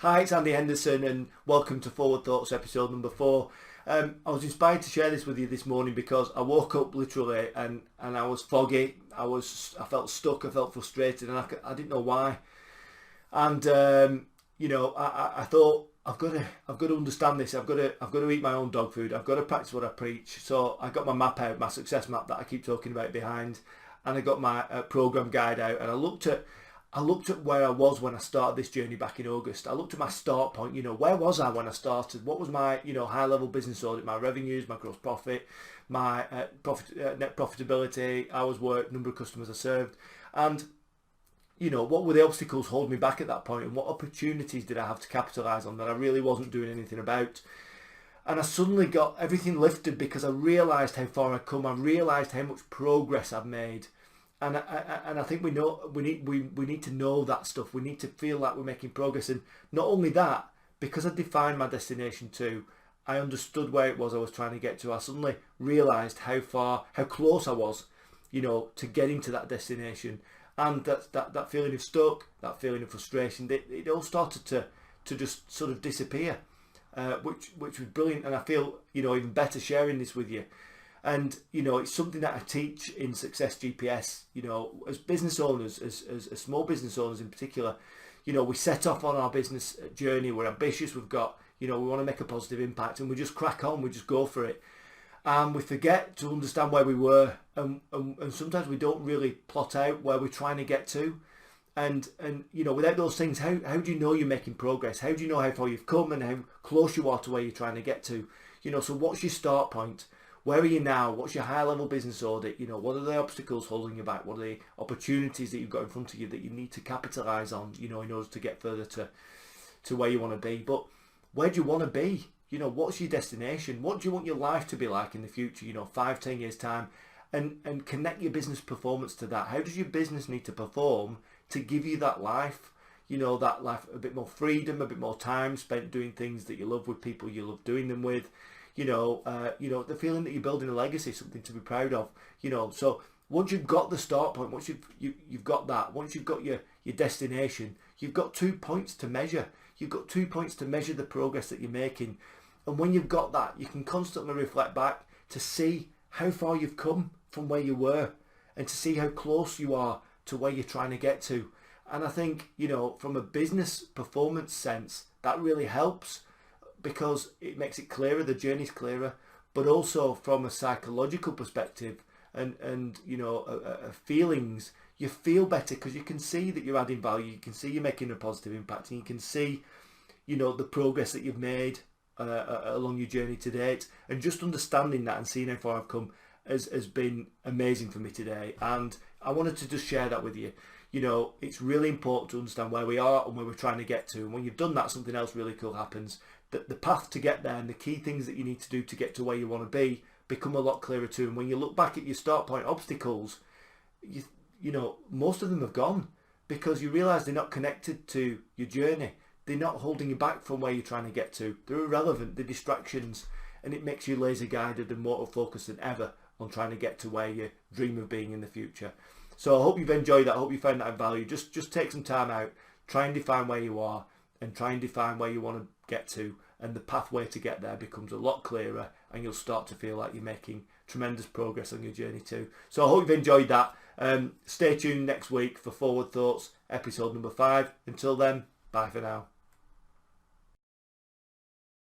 Hi, it's Andy Henderson and welcome to Forward Thoughts episode number 4. I was inspired to share this with you this morning because I woke up literally and I was foggy, I felt stuck, I felt frustrated and I didn't know why. And I thought I've got to understand this. I've got to eat my own dog food. I've got to practice what I preach. So I got my map out, my success map that I keep talking about behind, and I got my program guide out, and I looked at where I was when I started this journey back in August. I looked at my start point. Where was I when I started? What was my high level business audit? My revenues, my gross profit, my net profitability, hours worked, number of customers I served, and what were the obstacles holding me back at that point, and what opportunities did I have to capitalise on that I really wasn't doing anything about? And I suddenly got everything lifted because I realised how far I'd come. I realised how much progress I've made. And I think we need to know that stuff. We need to feel like we're making progress. And not only that, because I defined my destination too, I understood where it was I was trying to get to. I suddenly realised how close I was, to getting to that destination. And that feeling of stuck, that feeling of frustration, it all started to just sort of disappear, which was brilliant. And I feel even better sharing this with you. And it's something that I teach in Success GPS. As business owners, as small business owners in particular, we set off on our business journey. We're ambitious. We've got we want to make a positive impact, and we just crack on. We just go for it. And we forget to understand where we were, and sometimes we don't really plot out where we're trying to get to, and without those things, how do you know you're making progress? How do you know how far you've come and how close you are to where you're trying to get to? So what's your start point? Where are you now? What's your high level business audit? What are the obstacles holding you back? What are the opportunities that you've got in front of you that you need to capitalize on? In order to get further to where you want to be. But where do you want to be? What's your destination? What do you want your life to be like in the future, 5-10 years time, and connect your business performance to that. How does your business need to perform to give you that life, that life, a bit more freedom, a bit more time spent doing things that you love with people you love doing them with, the feeling that you're building a legacy, something to be proud of, so once you've got the start point, once you've got that, once you've got your destination, you've got 2 points to measure. You've got 2 points to measure the progress that you're making. And when you've got that, you can constantly reflect back to see how far you've come from where you were and to see how close you are to where you're trying to get to. And I think, from a business performance sense, that really helps because it makes it clearer, the journey's clearer, but also from a psychological perspective and feelings, you feel better because you can see that you're adding value, you can see you're making a positive impact, and you can see the progress that you've made along your journey to date. And just understanding that and seeing how far I've come has been amazing for me today, and I wanted to just share that with you. It's really important to understand where we are and where we're trying to get to, and when you've done that, something else really cool happens. That the path to get there and the key things that you need to do to get to where you want to be become a lot clearer too. And when you look back at your start point obstacles, most of them have gone because you realise they're not connected to your journey. They're not holding you back from where you're trying to get to. They're irrelevant, they're distractions, and it makes you laser guided and more focused than ever on trying to get to where you dream of being in the future. So I hope you've enjoyed that. I hope you found that of value. Just take some time out, try and define where you are and try and define where you want to get to, and the pathway to get there becomes a lot clearer, and you'll start to feel like you're making tremendous progress on your journey too. So I hope you've enjoyed that. Stay tuned next week for Forward Thoughts episode number 5. Until then, bye for now.